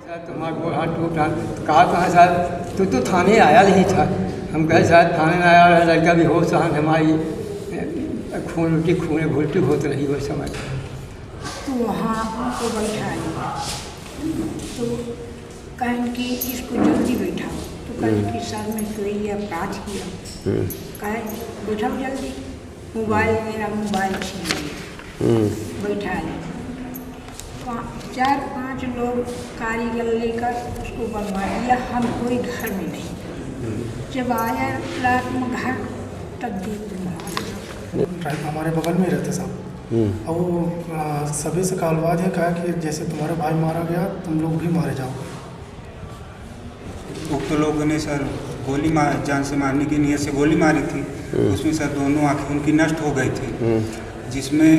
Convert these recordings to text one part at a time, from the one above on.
Sir तुम्हारा गोड़ हाथ टूटा तो कहा कहाँ साहब तू तो थाने आया नहीं था। हम कहे शायद थाने में आया रहा लड़का भी होश सहान हमारी खून उल्टी खून घुलटी होती रही वो समय। तो वहाँ उनको बैठा तो कहें कि इसको जल्दी बैठाओ तो कहें कि सर में कोई अपराध किया। कहे बैठाओ जल्दी, मोबाइल मेरा मोबाइल छीन लिया। बैठा ले 4-5 लोग कारीगर लेकर उसको बनवा लिया। हम कोई घर में नहीं, जब आया रात में घर तब देख हमारे बगल में रहते साहब। और वो सभी से कालवाद है कहा कि जैसे तुम्हारे भाई मारा गया तुम लोग भी मारे जाओ। उक्त लोगों ने सर गोली जान से मारने की नीयत से गोली मारी थी। उसमें सर दोनों आँखें उनकी नष्ट हो गई थी, जिसमें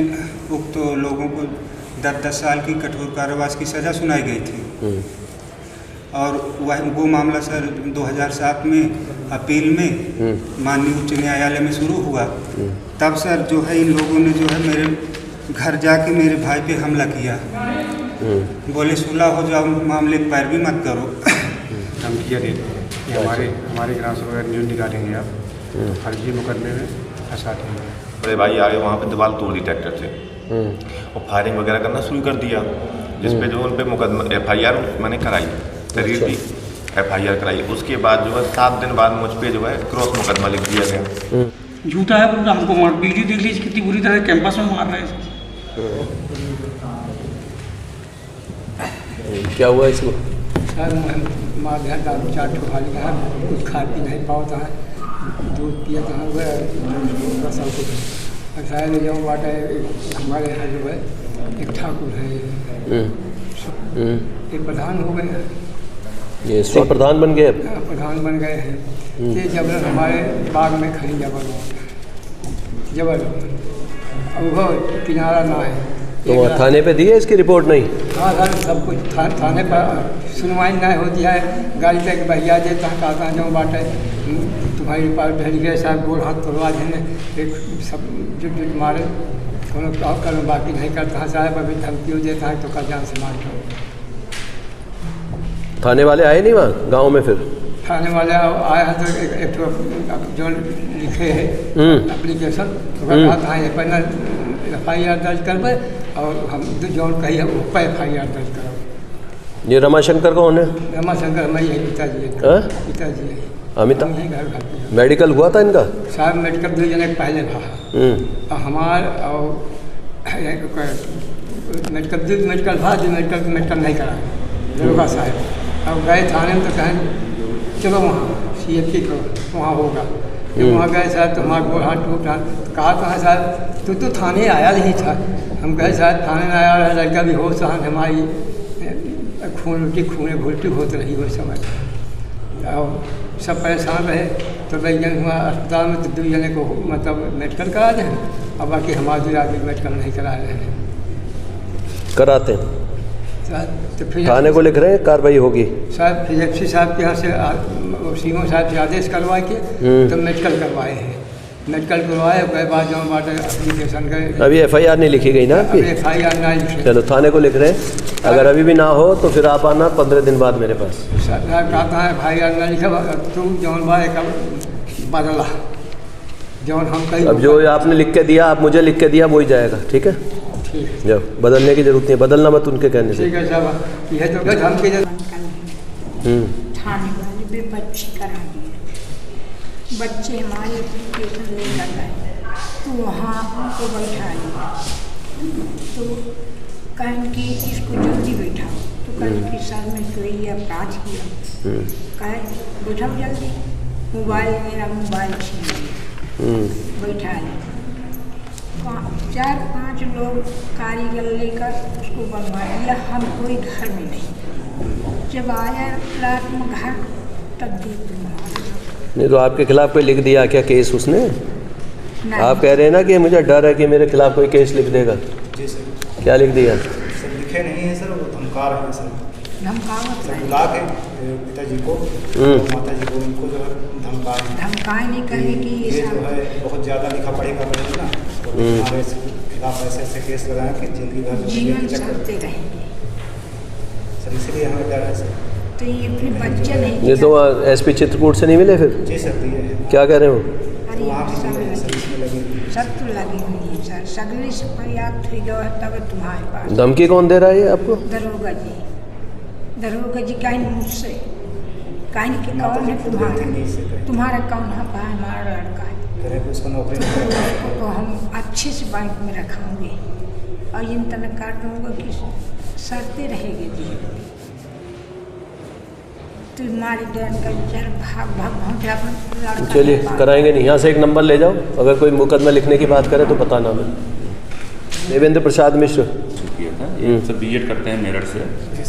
उक्त लोगों को 10-10 साल की कठोर कारावास की सज़ा सुनाई गई थी। और वो मामला सर 2007 में अपील में माननीय उच्च न्यायालय में शुरू हुआ। तब सर जो है इन लोगों ने जो है मेरे घर जाके मेरे भाई पे हमला किया। बोले सुलह हो जाओ, मामले की पैरवी मत करो। धमकियाँ दी कि हमारे ग्राम सभा न्यूज निकालेंगे आप, फर्जी मुकदमे में फंसाते हैं। बड़े भाई आगे वहाँ पे दीवार तोड़ दी ट्रैक्टर से और फायरिंग वगैरह करना शुरू कर दिया, जिसपे जो उन पे मुकदमा FIR मैंने कराई, तहरीर दी, FIR कराई। उसके बाद जो है 7 दिन बाद मुझ पे जो है क्रॉस मुकदमा लिख दिया गया। झूठा है पूरा। हमको मार वीडियो देख लीजिए कितनी बुरी तरह कैंपस में मार रहे हैं। क्या हुआ इसको? सर मार दिया, दारू चाट खा लिया, कुछ खा पी नहीं पाता है, दूध पिया था वह सब कुछ। और शायद जो बात है हमारे यहाँ जो है एक ठाकुर है, एक प्रधान हो गए, ये सौ प्रधान बन गए, प्रधान बन गए हैं। ये जबर हमारे बाग में खड़ी जबर अब वो किनारा ना है। तो वहाँ थाने पे दी है इसकी रिपोर्ट? नहीं। हाँ सर सब कुछ थाने पर सुनवाई नहीं होती है। गाड़ी तक भैया देता कहता जो बात है तुम्हारी पास भेज गए साहब गोड़ हाथ तोड़वा देने, एक सब जुट मारे कोनो करो, बाकी नहीं करता साहब। अभी धमकी देता है तो का जान से मार दो। थाने वाले आए नहीं वहाँ गांव में? फिर थाने वाले आए हैं तो एक जो लिखे है एप्लीकेशन तो कहा था पहले FIR दर्ज करवे और हम जो कही वो पे FIR दर्ज करो। ये रमाशंकर कौन है? रमाशंकर हमारे पिताजी है। पिताजी है अमिताभ। मेडिकल हुआ था इनका? साहब मेडिकल 2 जने पहले था हमार और मेडिकल था जो मेडिकल नहीं करा दरोगा साहब। अब गए थाने में तो कहें चलो वहाँ CFT करो वहाँ होगा। जब वहाँ गए साहब तो हमारा गोड़ हाथ टूटा तो कहा कहाँ साहब तू तो थाने आया नहीं था। हम कहे शायद थाने में आया रहा लड़का भी होश सहान हमारी खून उल्टी खून घुलटी होती रही वो समय। और सब परेशान रहे तो वैज्ञानिक हुआ अस्पताल में तो 2 जने को मतलब मेडिकल करा दें और बाकी हमारे 2 आदमी मेडिकल नहीं करा रहे हैं। कराते हैं तो फिर थाने को लिख रहे हैं कार्रवाई होगी साहब। फिर FC साहब के यहाँ से सीमो साहब से आदेश करवा के तो मेडिकल करवाए हैं। मेडिकल करवाए उसके बाद जो बात एप्लीकेशन गए। अभी FIR नहीं लिखी गई ना आपकी? FIR नहीं लिखी। चलो थाने को लिख रहे हैं, अगर अभी भी ना हो तो फिर आप आना 15 दिन बाद मेरे पास। कहता है FIR नहीं लिखा तू जौन बात बदला जौन हम कहीं। अब जो आपने लिख के दिया, आप मुझे लिख के दिया वही जाएगा, ठीक है? जब बदलने की जरूरत नहीं, बदलना मत उनके कहने से। ठीक है साहब, यह तो धमकी थाने वाले बेबच्ची करा दिए। बच्चे हमारे एप्लीकेशन लेकर गए तो वहाँ उनको बैठा लिया तो कहें कि इसको जल्दी बैठाओ तो कहें कि सर में कोई अपराध किया। कहे बैठाओ जल्दी, मोबाइल मेरा मोबाइल छीन लिया। बैठा ले 4-5 लोग कारीगर लेकर उसको बनवा लिया। हम कोई घर में नहीं, जब आया रात में घर तब देख नहीं। तो आपके खिलाफ कोई लिख दिया क्या केस उसने? आप कह रहे हैं ना कि मुझे डर है कि मेरे खिलाफ कोई केस लिख देगा। जी सर। क्या लिख दिया? सर लिखे नहीं है सर, वो धमका रहे हैं सर। धमका के पिताजी को माता जी को उनको जो है धमकाए नहीं कहे कि ये जो है बहुत ज़्यादा लिखा पढ़ेगा ना तो हमारे खिलाफ ऐसे केस लगाएं कि जिंदगी भर जीवन चलते रहेंगे। सर इसलिए हमें डर है सर। तो ये फिर बच्चे नहीं ये तो एसपी चित्रकूट से नहीं मिले फिर? जी सर दिए हैं। क्या कह रहे हो? अरे वहाँ भी सब दिए हैं सर, इसमें लगे हुए हैं। सब तो लगी हुई है सर, सगली से पर्याप्त हुई जो है तब तुम्हारे पास। धमकी कौन दे रहा है ये आपको? दरोगा जी कहीं मुझसे कहीं कि कौन है तुम्हारा कौन है? हमारा लड़का है, करें कि उसको नौकरी नहीं करें। उसको तो हम अच्छे से बैंक में रखाऊंगे और इन तरह काटूंगा कि सरते रहेगी जी। तुम्हारी डर का विचार भाग चलिए कराएंगे नहीं, यहाँ से एक नंबर ले जाओ, अगर कोई मुकदमा लिखने की बात करे तो बताना हमें। देवेंद्र प्रसाद मिश्र किया था, ये सब बीएड करते हैं मेरठ से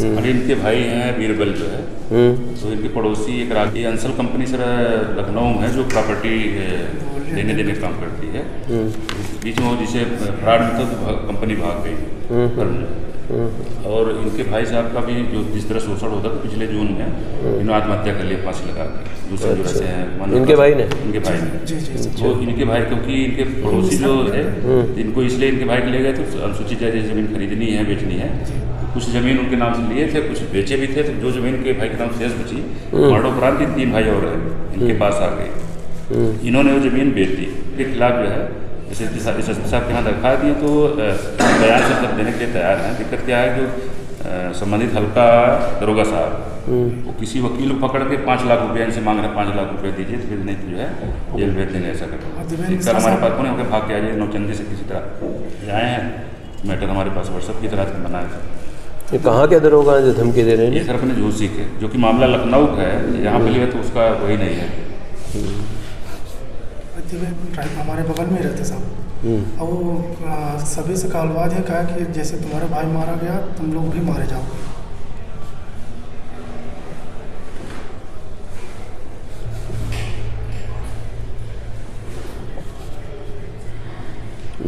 और इनके भाई हैं बीरबल जो है, तो इनके पड़ोसी एक ये अंसल कंपनी सर लखनऊ है जो प्रॉपर्टी लेने देने काम करती है। बीच में वो जिसे फ्रॉड में तो कंपनी भाग गई और इनके भाई साहब का भी जो जिस तरह शोषण होता था पिछले जून में इन्होंने आत्महत्या कर लिया फांसी लगा के। दूसरे जो ऐसे हैं इनके भाई ने वो इनके भाई क्योंकि इनके पड़ोसी जो है इनको इसलिए इनके भाई के ले गए थे अनुसूचित जाति ज़मीन खरीदनी है बेचनी है, कुछ ज़मीन उनके नाम से लिए थे कुछ बेचे भी थे, तो जो ज़मीन के भाई के नाम शेष बची मरणोपरांत 3 भाई और हैं इनके पास आ गए, इन्होंने वो ज़मीन बेच दी। के खिलाफ जो है जैसे एस एस पी साहब के यहाँ दरख्वास्त दिए तो बयान से सब देने के लिए तैयार हैं। दिक्कत क्या है जो संबंधित हल्का दरोगा साहब वो किसी वकील को पकड़ के 5 लाख रुपये इनसे मांग रहे हैं, 5 लाख रुपये दीजिए तो फिर नहीं तो जो है जेल भेज देंगे। ऐसा करके सर हमारे पास कौन होकर भाग के आ जाए नौचंदी से किसी तरह आए हैं, मैटर हमारे पास व्हाट्सअप की तरह बनाया था। ये कहाँ के दरोगा जो धमकी दे रहे हैं? ये सर अपने झूसी के, जो कि मामला लखनऊ का है, यहाँ पे लिए तो उसका वही नहीं है। हमारे बगल में रहते साहब, और वो सभी से कालवाद है कहा कि जैसे तुम्हारा भाई मारा गया तुम लोग भी मारे जाओ।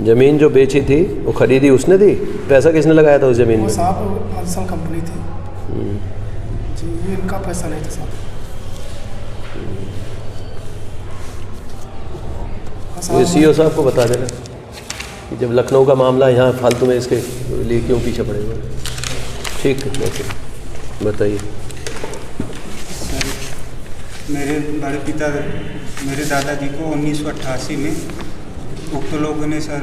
जमीन जो बेची थी वो खरीदी उसने थी? पैसा किसने लगाया था उस जमीन में? वो साहब अंसल कंपनी थी जी, ये इनका पैसा नहीं था साहब। वो सीओ साहब को बता देना कि जब लखनऊ का मामला यहाँ फालतू में इसके लिए क्यों पीछे पड़े हुए। ठीक है ओके बताइए। मेरे बड़े पिता मेरे दादाजी को 1988 में उक्त लोगों ने सर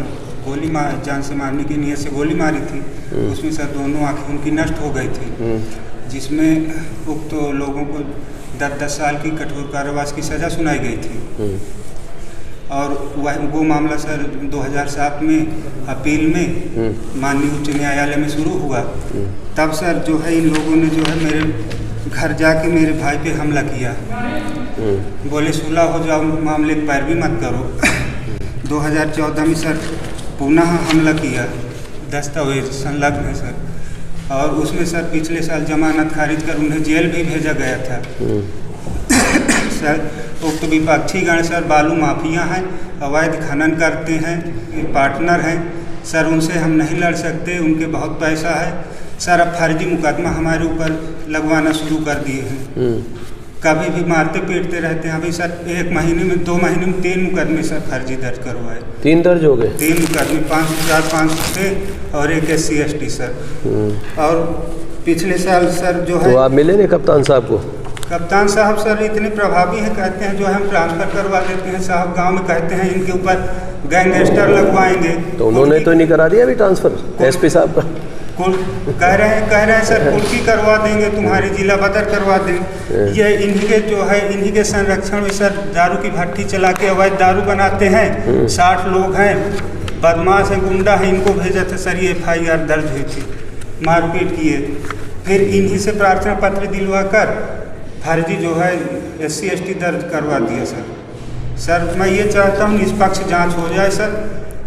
जान से मारने की नीयत से गोली मारी थी। उसमें सर दोनों आँखें उनकी नष्ट हो गई थी, जिसमें उक्त लोगों को 10-10 साल की कठोर कारावास की सज़ा सुनाई गई थी। और वो मामला सर 2007 में अपील में माननीय उच्च न्यायालय में शुरू हुआ। तब सर जो है इन लोगों ने जो है मेरे घर जाके मेरे भाई पे हमला किया, बोले सुलह हो जाओ, मामले की पैरवी मत करो। 2014 में सर पुनः हमला किया, दस्तावेज संलग्न है सर, और उसमें सर पिछले साल जमानत खारिज कर उन्हें जेल भी भेजा गया था। सर उक्त विपक्षी गण सर बालू माफिया हैं, अवैध खनन करते हैं, पार्टनर हैं सर, उनसे हम नहीं लड़ सकते, उनके बहुत पैसा है सर। अब फर्जी मुकदमा हमारे ऊपर लगवाना शुरू कर दिए हैं, कभी भी मारते पीटते रहते हैं। अभी सर 1 महीने में 2 महीने में 3 मुकदमे सर फर्जी दर्ज करवाए। 3 दर्ज हो गए? 3 मुकदमे, 5,500 थे और 1 SC/ST सर। और पिछले साल सर जो है तो आप मिले नहीं कप्तान साहब को? कप्तान साहब सर इतने प्रभावी हैं, कहते हैं जो हम ट्रांसफ़र करवा देते हैं साहब, गांव में कहते हैं इनके ऊपर गैंगस्टर लगवाएंगे। तो उन्होंने तो नहीं करा दिया अभी ट्रांसफ़र एसपी साहब का? कह रहे हैं सर कुल्फी करवा देंगे, तुम्हारी जिला बदर करवा देंगे। ये इन्हीं के जो है इन्हीं के संरक्षण में सर दारू की भट्टी चला के अवैध दारू बनाते हैं। 60 लोग हैं, बदमाश हैं, गुंडा है, इनको भेजा था सर, ये FIR दर्ज हुई थी, मारपीट किए। फिर इन्हीं से प्रार्थना पत्र दिलवा कर फर्जी जो है SC/ST दर्ज करवा दिया सर। मैं ये चाहता हूँ निष्पक्ष जांच हो जाए सर,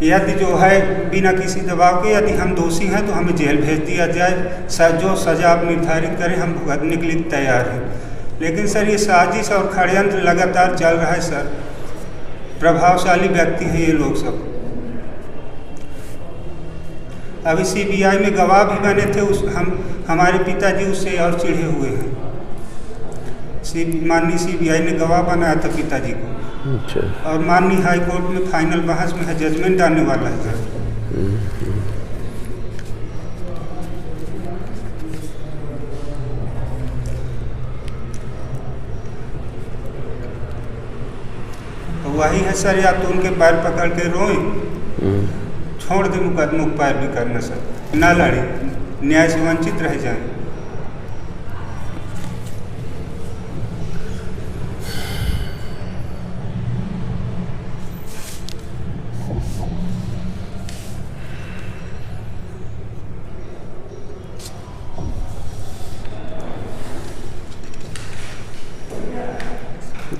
यदि जो है बिना किसी दबाव के यदि हम दोषी हैं तो हमें जेल भेज दिया जाए सर। जो सज़ा आप निर्धारित करें हम भुगतने के लिए तैयार हैं। लेकिन सर ये साजिश और षड्यंत्र लगातार चल रहा है सर, प्रभावशाली व्यक्ति हैं ये लोग सब। अभी CBI में गवाह भी बने थे, हमारे पिताजी उससे और चिढ़े हुए हैं। माननीय CBI ने गवाह बनाया था पिताजी को। अच्छा। और माननीय हाई कोर्ट में फाइनल बहस में है, जजमेंट आने वाला है सर। वही है सर, या तो उनके पैर पकड़ के रोए, छोड़ दे मुकदमा, पैर भी करना सर, ना लड़े, न्याय से वंचित रह जाए।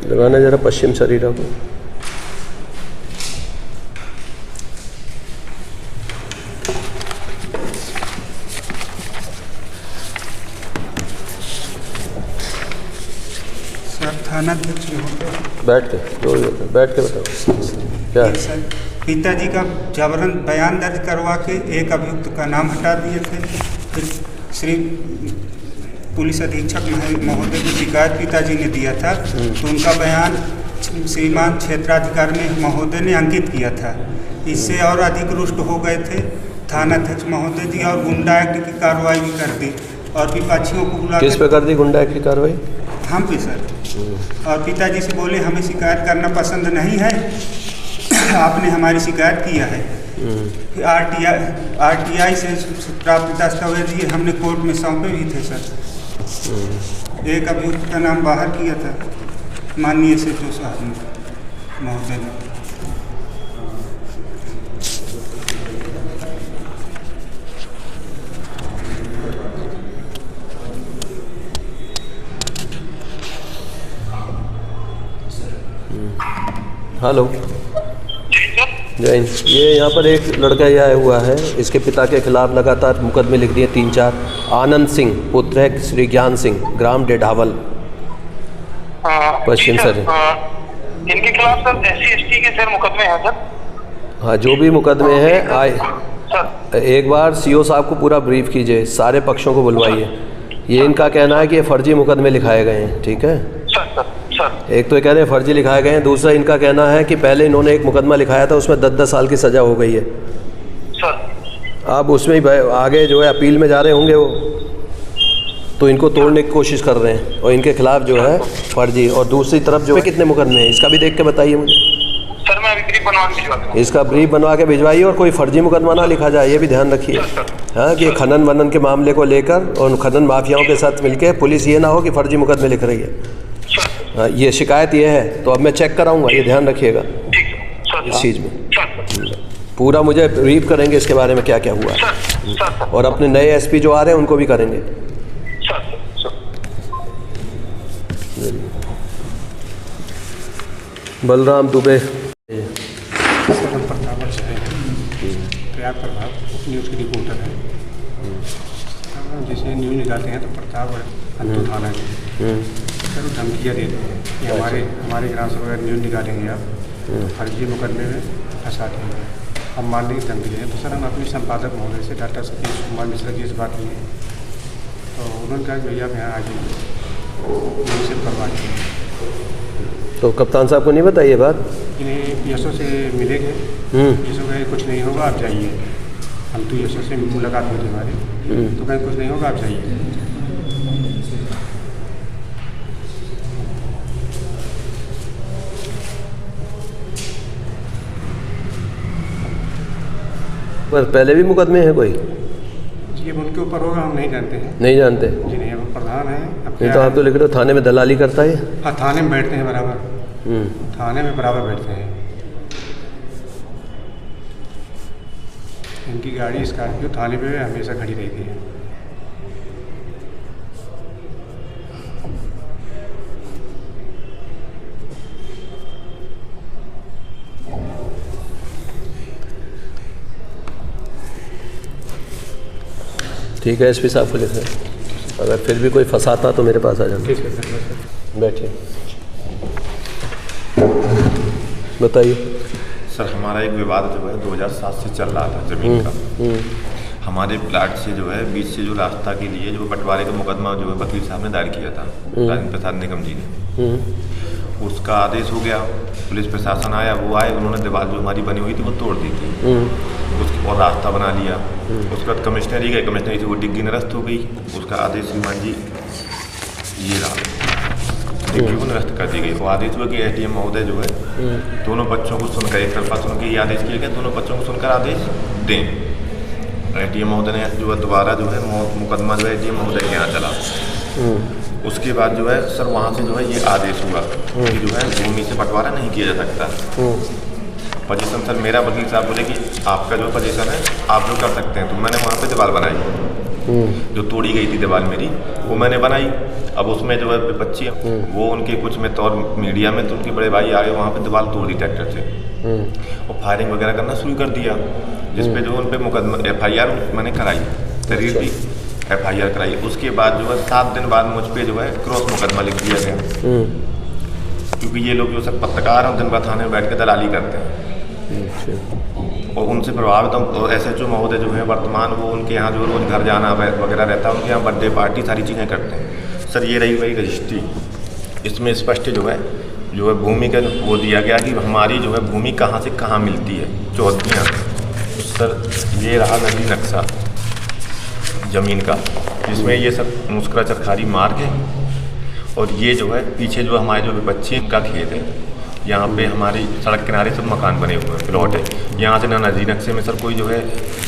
लगाना जरा पश्चिम शरीरा को। सर थाना अध्यक्ष बैठ के जो भी होता है बैठ के बताओ क्या है? सर पिताजी का जबरन बयान दर्ज करवा के एक अभियुक्त का नाम हटा दिए थे। फिर श्री पुलिस अधीक्षक महोदय को शिकायत पिताजी ने दिया था, तो उनका बयान श्रीमान क्षेत्राधिकारी महोदय ने अंकित किया था। इससे और अधिक रुष्ट हो गए थे थाना अध्यक्ष महोदय जी, और गुंडा एक्ट की कार्रवाई भी कर दी और विपक्षियों को बुला किस पे कर दी गुंडा एक्ट की कार्रवाई? हम पे सर। और पिताजी से बोले हमें शिकायत करना पसंद नहीं है, आपने हमारी शिकायत किया है। आरटीआई से प्राप्त दस्तावेज ये हमने कोर्ट में सौंपे भी थे सर। एक अभियुक्त का नाम बाहर किया था माननीय SHO साहब महोदय ने। हेलो जय हिंद। ये यहाँ पर एक लड़का ये आया हुआ है, इसके पिता के खिलाफ लगातार मुकदमे लिख दिए 3-4। आनंद सिंह पुत्र है श्री ज्ञान सिंह, ग्राम डेढ़ावल, पश्चिम सर। इनके खिलाफ सर SC/ST के सर मुकदमे हैं सर। हाँ जो भी मुकदमे हैं आए एक बार CO साहब को पूरा ब्रीफ कीजिए, सारे पक्षों को बुलवाइए। ये इनका कहना है कि ये फर्जी मुकदमे लिखाए गए हैं, ठीक है? एक तो ये कह रहे हैं फर्जी लिखाए गए हैं, दूसरा इनका कहना है कि पहले इन्होंने एक मुकदमा लिखाया था उसमें 10-10 साल की सज़ा हो गई है। अब उसमें ही आगे जो है अपील में जा रहे होंगे वो, तो इनको तोड़ने की कोशिश कर रहे हैं और इनके खिलाफ जो है फर्जी। और दूसरी तरफ जो है कितने मुकदमे हैं इसका भी देख के बताइए मुझे। सर मैं अभी ब्रीफ बनवा के भिजवा दूंगा। इसका ब्रीफ बनवा के भिजवाइए और कोई फर्जी मुकदमा ना लिखा जाए, ये भी ध्यान रखिए। हाँ कि खनन वनन के मामले को लेकर और खनन माफियाओं के साथ मिलकर पुलिस ये ना हो कि फर्जी मुकदमे लिख रही है। ये शिकायत ये है, तो अब मैं चेक कराऊंगा, ये ध्यान रखिएगा इस चीज़ में। पूरा मुझे ब्रीफ करेंगे इसके बारे में क्या क्या हुआ है, और अपने नए SP जो आ रहे हैं उनको भी करेंगे। बलराम दुबे प्रतापगढ़ से है, प्रयाग प्रभाव न्यूज़ के रिपोर्टर है। जैसे न्यूज़ निकालते हैं तो प्रतापगढ़ अंतु थाना के सर धमकियाँ देते हैं कि हमारे ग्राम से वगैरह न्यूज़ निकालेंगे आप, फर्जी मुकदमे में फंसाते हैं, हम मारने की धमकी दें। तो सर हम अपने संपादक महोदय से डॉक्टर सतीश कुमार मिश्रा जी से बात की है, तो उन्होंने कहा कि भैया आप यहाँ आ जाइए, उनसे करवा के। तो कप्तान साहब को नहीं बताई ये बात? इन्हें PSO से मिलेंगे, PSO कहे कुछ नहीं होगा आप जाइए। हम तो PSO से मुलाकात हुई थी हमारी, तो कहीं कुछ नहीं होगा आप जाइए। पर पहले भी मुकदमे हैं कोई? जी अब उनके ऊपर होगा, हम नहीं जानते हैं। नहीं जानते जी नहीं, अब प्रधान है। नहीं तो आप तो लिख रहे हो थाने में दलाली करता है। हाँ थाने में बैठते हैं बराबर, थाने में बराबर बैठते हैं। इनकी गाड़ी स्कॉर्पियो थाने पे हमेशा खड़ी रहती है। ठीक है SP साहब को लिख रहे हैं, अगर फिर भी कोई फंसाता तो मेरे पास आ जाना। ठीक है सर, बैठिए बताइए। सर हमारा एक विवाद जो है 2007 से चल रहा था ज़मीन का। हमारे प्लाट से जो है बीच से जो रास्ता के लिए जो बंटवारे का मुकदमा जो है वकील साहब ने दायर किया था राजेंद्र प्रसाद निगम जी ने, उसका आदेश हो गया। पुलिस प्रशासन आया, वो आए, उन्होंने दीवार जो हमारी बनी हुई थी वो तोड़ दी थी, उसके और रास्ता बना लिया। उसके बाद कमिश्नरी गए, कमिश्नरी से वो डिग्गी निरस्त हो गई। उसका आदेश श्रीमान जी ये रहा। डिग्री को निरस्त कर दी गई। वो आदेश हुआ कि एसडीएम महोदय जो है दोनों पक्षों को सुनकर, एक तरफा सुनकर ये आदेश किया गया, दोनों पक्षों को सुनकर आदेश दें। एसडीएम महोदय ने जो है दोबारा जो है मुकदमा जो है एसडीएम महोदय के यहाँ चला। उसके बाद जो है सर वहाँ से जो है ये आदेश हुआ कि जो है भूमि से बंटवारा नहीं किया जा सकता। पोजीशन सर मेरा वकील साहब बोले कि आपका जो पोजीशन है आप जो कर सकते हैं। तो मैंने वहाँ पे दीवार बनाई, जो तोड़ी गई थी दीवार मेरी वो मैंने बनाई। अब उसमें जो है बच्चे वो उनके कुछ में तो और मीडिया में तो उनके बड़े भाई आगे वहाँ पे दीवार तोड़ दी ट्रैक्टर से और फायरिंग वगैरह करना शुरू कर दिया, जिसपे जो उन पर मुकदमा FIR मैंने कराई, तहरीर दी, FIR कराई। उसके बाद जो है 7 दिन बाद मुझ पर जो है क्रॉस मुकदमा लिख दिया गया, क्योंकि ये लोग जो सब पत्रकार हैं दिन भर थाने में बैठ के दलाली करते हैं और उनसे प्रभावित हम SHO महोदय जो है वर्तमान वो उनके यहाँ जो रोज़ घर जाना वगैरह रहता है, उनके यहाँ बर्थडे पार्टी सारी चीज़ें करते हैं। सर ये रही वही रजिस्ट्री, इसमें स्पष्ट जो है भूमि का वो दिया गया कि हमारी जो है भूमि कहाँ से कहाँ मिलती है, चौहद्दियाँ। सर ये रहा नदी नक्शा ज़मीन का, जिसमें ये सब मुस्करा चरखारी मार्ग है और ये जो है पीछे जो हमारे जो बच्चे का खेत है, यहाँ पे हमारी सड़क किनारे सब मकान बने हुए हैं, प्लॉट है। यहाँ से ना नदी नक्शे में सर कोई जो है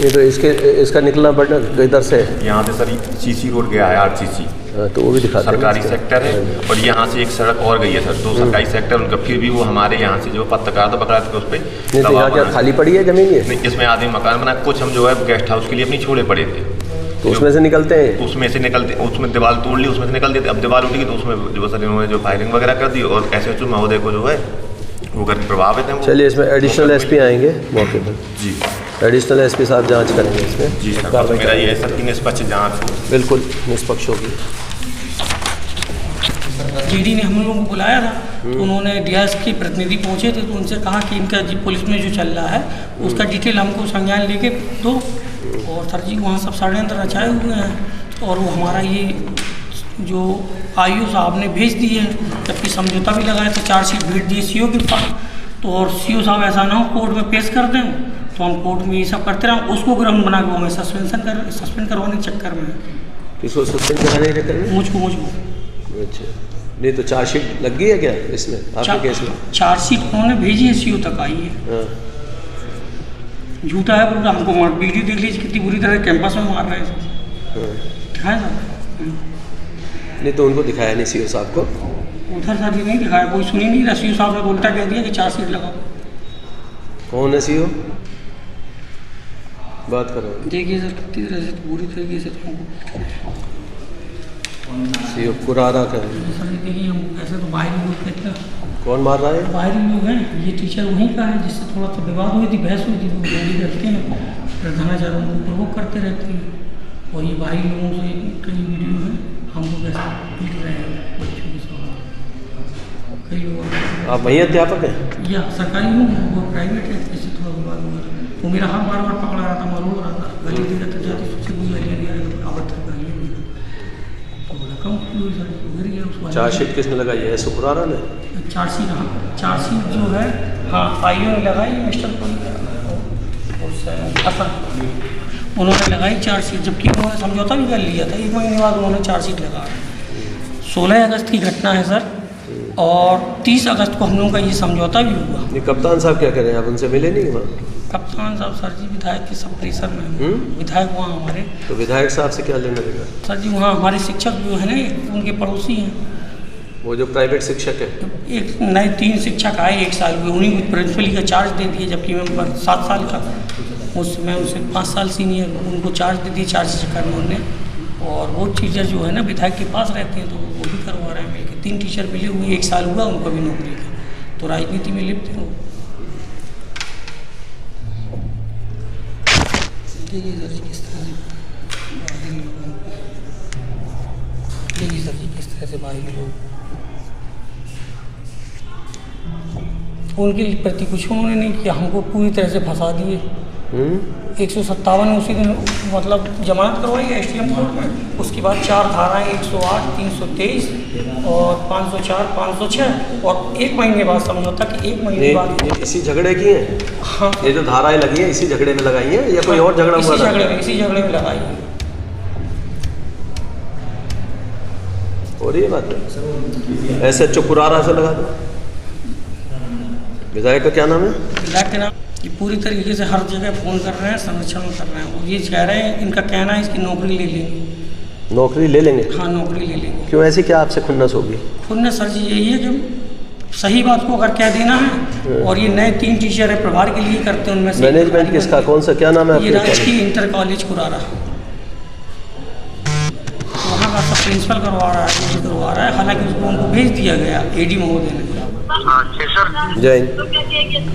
ये तो इसका निकलना बड़ा इधर से यहाँ से सर CC रोड गया है, RCC तो वो भी दिखाते हैं, सरकारी सेक्टर है। और यहाँ से एक सड़क और गई है सर, 2 सरकारी सेक्टर उनका, फिर भी वो हमारे यहाँ से जो पत्रकार तो पकड़ा थे उस पर नहीं। तो यहाँ क्या खाली पड़ी है ज़मीन? ये नहीं, इसमें आदमी मकान बना, कुछ हम जो है गेस्ट हाउस के लिए अपनी छोड़े पड़े थे, तो उसमें से निकलते हैं, उसमें से निकलते, उसमें दीवार तोड़ ली, उसमें से निकलते थे। अब दीवार उठी तो उसमें जो सर इन्होंने जो फायरिंग वगैरह कर दी और SHO महोदय को जो है वो करके प्रभावित है। चलिए इसमें एडिशनल SP आएंगे मौके पर जी, एडिशनल SP साहब जांच करेंगे इसमें जी सर। मेरा ये है सर कि निष्पक्ष जांच बिल्कुल निष्पक्ष होगी। GD ने हम लोगों को बुलाया था तो उन्होंने DIS के प्रतिनिधि पहुंचे थे, तो उनसे कहा कि इनका पुलिस में जो चल रहा है उसका डिटेल हमको संज्ञान लेके दो। और सर जी वहाँ सब षड्यंत्र रचाए हुए हैं और वो हमारा ये जो IO साहब ने भेज दी है, जबकि समझौता भी लगाया तो चार्जशीट भेज दी CO के पास। तो और CO साहब ऐसा ना हो कोर्ट में पेश कर दें तो हम कोर्ट में ये सब करते रहे, उसको ग्राउंड बना के हमें सस्पेंड करवाने के चक्कर में। किसको सस्पेंड कराने के चक्कर में? मुझको। अच्छा नहीं तो चार्जशीट लग गई है क्या इसमें आपके केस में? चार्जशीट उन्होंने भेजी है, CO तक आई है। झूठा है पूरा, हमको वीडियो देख लीजिए कितनी बुरी तरह कैंपस में मार रहे हैं। दिखाएं सर? नहीं तो उनको दिखाया नहीं CO साहब को? उधर सर जी नहीं दिखाया, कोई सुनी नहीं रहा। CO साहब ने उल्टा कह दिया कि चार्जशीट लगाओ। कौन है CO? बात करो। देखिए सर कितनी तरह से बुरी तरीके से CO कुरारा कर सर देखिए हम ऐसे तो बाहरी लोग कहते हैं। कौन मार रहा है? बाहरी लोग हैं, ये टीचर वहीं का है जिससे थोड़ा सा विवाद हुई थी, बहस हुई थी, वो गोली करते हैं, प्रधानाचार्यों को प्रवोक करते रहते हैं। और ये बाहरी लोगों से कई वीडियो हैं, हमको कैसे पीट रहे हैं बच्चों के साथ। कई लोग आप वहीं अध्यापक हैं या सरकारी हूँ, वो प्राइवेट है, इससे थोड़ा विवाद हुआ। वो मेरा हाथ बार बार पकड़ा रहा था, मरोड़ रहा था, गाली दे रहा था, जाती सबसे कोई गालियाँ दे रहा था, आवर्तक गालियाँ दी। तो बोला कम गिर गया उसको। चार्जशीट किसने लगाई है? सुकुरारा ने? चार्जशीट, हाँ चार्जशीट जो है हाँ IO ने लगाई, मिस्टर उन्होंने लगाई चार्जशीट, जबकि उन्होंने समझौता भी कर लिया था। 1 महीने बाद उन्होंने चार्जशीट लगाया। 16 अगस्त की घटना है सर और 30 अगस्त को हम लोगों का ये समझौता भी हुआ। नहीं कप्तान साहब क्या करें, आप उनसे मिले नहीं वहाँ? कप्तान साहब सर जी विधायक के सब परिसर में विधायक वहाँ हमारे। तो विधायक साहब से क्या लेना देना? सर जी वहाँ हमारे शिक्षक जो है ना उनके पड़ोसी हैं, वो जो प्राइवेट शिक्षक है। एक नए 3 शिक्षक आए 1 साल हुए, उन्हीं को प्रिंसिपली का चार्ज दे दिया, जबकि मैं 7 साल का मैं उनसे 5 साल सीनियर, उनको चार्ज दे दिए चार्ज चक्कर में उन्होंने। और वो टीचर जो है ना विधायक के पास रहते हैं तो वो भी करवा रहे हैं मिलकर। 3 टीचर मिले हुए, 1 साल हुआ उनको भी नौकरी का, तो राजनीति में लिप्त हैं। देखिए सर जी किस तरह से देखिए सर जी किस तरह से बाहरी लोग उनके प्रति कुछ उन्होंने नहीं किया, हमको पूरी तरह से फंसा दिए। 157 उसी दिन मतलब जमानत करवाई STM कोर्ट में, उसके बाद 4 धाराएं 108, 323 और 504, 506 और 1 महीने बाद समझौता कि 1 महीने बाद इसी झगड़े की है। हाँ ये जो धाराएं लगी हैं इसी झगड़े में लगाई हैं या कोई और झगड़ा हुआ था? इसी झगड़े में लगाई है। हो रही है बात? ऐसे चुकुरारा से लगा दो। विधायक का क्या नाम है? विधायक के नाम ये पूरी तरीके से हर जगह फ़ोन कर रहे हैं, संरक्षण कर रहे हैं और ये कह रहे हैं, इनका कहना है इसकी नौकरी ले लेंगे। नौकरी ले लेंगे? हाँ, नौकरी ले लेंगे। क्यों, ऐसी क्या आपसे खुन्नस होगी? खुन्नस सर जी यही है कि सही बात को अगर कह देना है, और ये नए 3 टीचर है प्रभार के लिए करते हैं, उनमें से मैनेजमेंट किसका, कौन सा, क्या नाम है ये राजकीय इंटर कॉलेज कुरारा, वहाँ का सब प्रिंसिपल करवा रहा है, हालांकि उसको उनको भेज दिया गया AD महोदय ने। जय हिंद।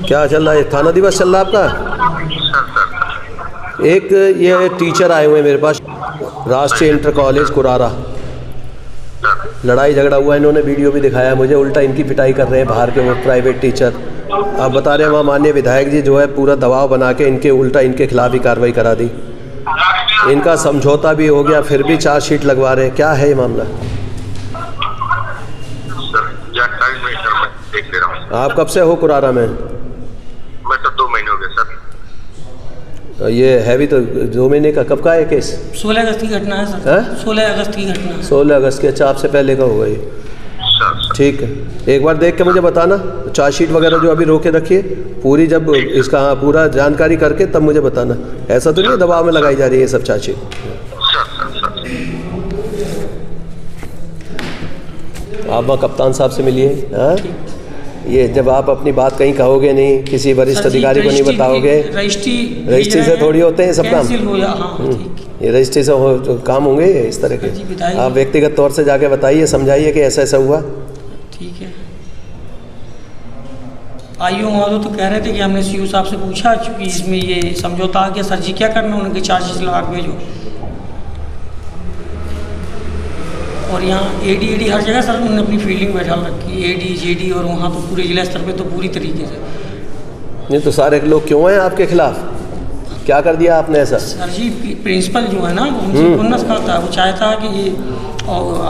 क्या चल रहा है? थाना दिवस चल रहा है आपका? एक ये टीचर आए हुए हैं मेरे पास, राष्ट्रीय इंटर कॉलेज कुरारा, लड़ाई झगड़ा हुआ, इन्होंने वीडियो भी दिखाया मुझे, उल्टा इनकी पिटाई कर रहे हैं बाहर के वो प्राइवेट टीचर। आप बता रहे हैं वहाँ माननीय विधायक जी जो है पूरा दबाव बना के इनके उल्टा इनके खिलाफ ही कार्रवाई करा दी, इनका समझौता भी हो गया, फिर भी चार्जशीट लगवा रहे हैं। क्या है ये मामला? आप कब से हो कुरारा में? मैं तो 2 महीने हो गए सर। ये है भी तो 2 महीने का। कब का है केस? 16 अगस्त की घटना है सर। 16 अगस्त की घटना है। 16 अगस्त के। अच्छा, आपसे पहले का होगा ये? ठीक है, एक बार देख के मुझे बताना, चार्जशीट वगैरह जो अभी रोके रखिए पूरी, जब इसका हाँ पूरा जानकारी करके तब मुझे बताना। ऐसा तो नहीं दबाव में लगाई जा रही है ये सब चार्जशीट? आप वहाँ कप्तान साहब से मिलिए। हाँ, ये जब आप अपनी बात कहीं कहोगे नहीं, किसी वरिष्ठ अधिकारी को नहीं बताओगे, रजिस्ट्री से थोड़ी होते हैं सब काम। ये रजिस्ट्री से तो काम होंगे इस तरह के। आप व्यक्तिगत तौर से जाके बताइए, समझाइए कि ऐसा ऐसा हुआ। ठीक है। आईओ महोदय तो कह रहे थे कि हमने सीओ साहब से पूछा, चूँकि इसमें ये समझौता आ गया, सर जी क्या करना, उनके चार्जेस लगा के भेजो। और यहाँ AD हर जगह सर उन्होंने अपनी फील्डिंग बैठा रखी, AD JD, और वहाँ तो पूरे जिला स्तर पे तो पूरी तरीके से। नहीं तो सारे लोग क्यों हैं आपके खिलाफ? क्या कर दिया आपने ऐसा? सर जी प्रिंसिपल जो है ना, वो उनसे खुन्नस करता है, वो चाहता है कि ये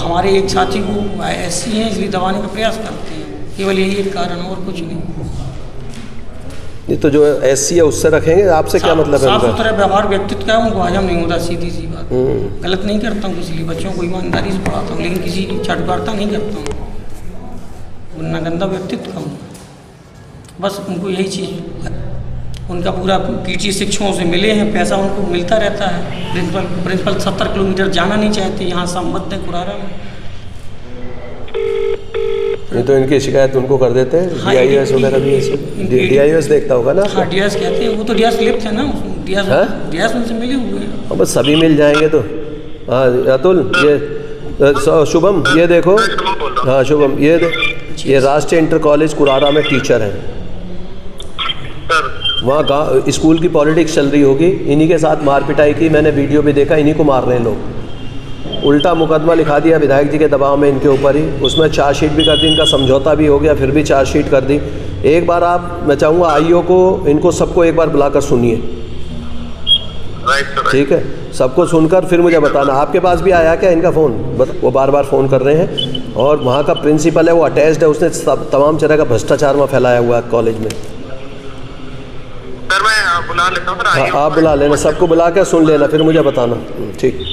हमारे एक साथी को SC हैं इसलिए दबाने का प्रयास करते हैं, केवल यही एक कारण, और कुछ नहीं। नहीं तो जो SC है उससे रखेंगे, आपसे क्या मतलब है? साफ सुथरा व्यवहार व्यक्तित्व का है, उनको हजम नहीं होता, सीधी सी बात। गलत नहीं करता हूँ, इसलिए बच्चों को ईमानदारी से पढ़ाता हूँ, लेकिन किसी की चटकारता नहीं करता हूँ, वरना गंदा व्यक्तित्व का हूँ। बस उनको यही चीज़, उनका पूरा PT शिक्षकों से मिले हैं, पैसा उनको मिलता रहता है। प्रिंसिपल 70 किलोमीटर जाना नहीं चाहते, यहाँ संबद्ध है कुरारा में। नहीं तो इनकी शिकायत उनको कर देते हैं। हाँ, DIOS वगैरह भी DIOS देखता होगा ना? हाँ, DIOS कहते हैं, वो तो DIOS लिप्त है ना, DIOS उनसे मिले हुए हैं। बस सभी मिल जाएंगे तो। हाँ अतुल, ये शुभम, ये देखो। हाँ शुभम, ये राष्ट्रीय इंटर कॉलेज कुरारा में टीचर हैं, वहाँ स्कूल की पॉलिटिक्स चल रही होगी, इन्हीं के साथ मार पिटाई की, मैंने वीडियो भी देखा, इन्हीं को मार रहे हैं लोग। उल्टा मुकदमा लिखा दिया विधायक जी के दबाव में इनके ऊपर ही, उसमें चार्जशीट भी कर दी, इनका समझौता भी हो गया, फिर भी चार्जशीट कर दी। एक बार मैं चाहूँगा आईओ को, इनको सबको एक बार बुलाकर सुनिए, ठीक है? सबको सुनकर फिर मुझे बताना। आपके पास भी आया क्या इनका फ़ोन? वो बार बार फ़ोन कर रहे हैं, और वहाँ का प्रिंसिपल है वो अटैच्ड है, उसने तमाम तरह का भ्रष्टाचार में फैलाया हुआ है कॉलेज में। सर मैं बुला लेता हूँ। हाँ आप बुला लेना, सबको बुला कर सुन लेना, फिर मुझे बताना। ठीक।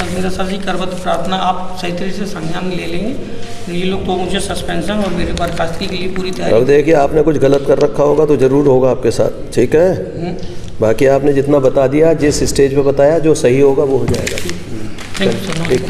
मेरा सर जी करवत प्रार्थना, आप सही तरीके से संज्ञान ले लेंगे। ये लोग तो मुझे सस्पेंशन और मेरे बर्खास्तगी के लिए पूरी तैयारी। अब देखिए आपने कुछ गलत कर रखा होगा तो ज़रूर होगा आपके साथ, ठीक है? बाकी आपने जितना बता दिया, जिस स्टेज पे बताया, जो सही होगा वो हो जाएगा। Thank you sir. ठीक।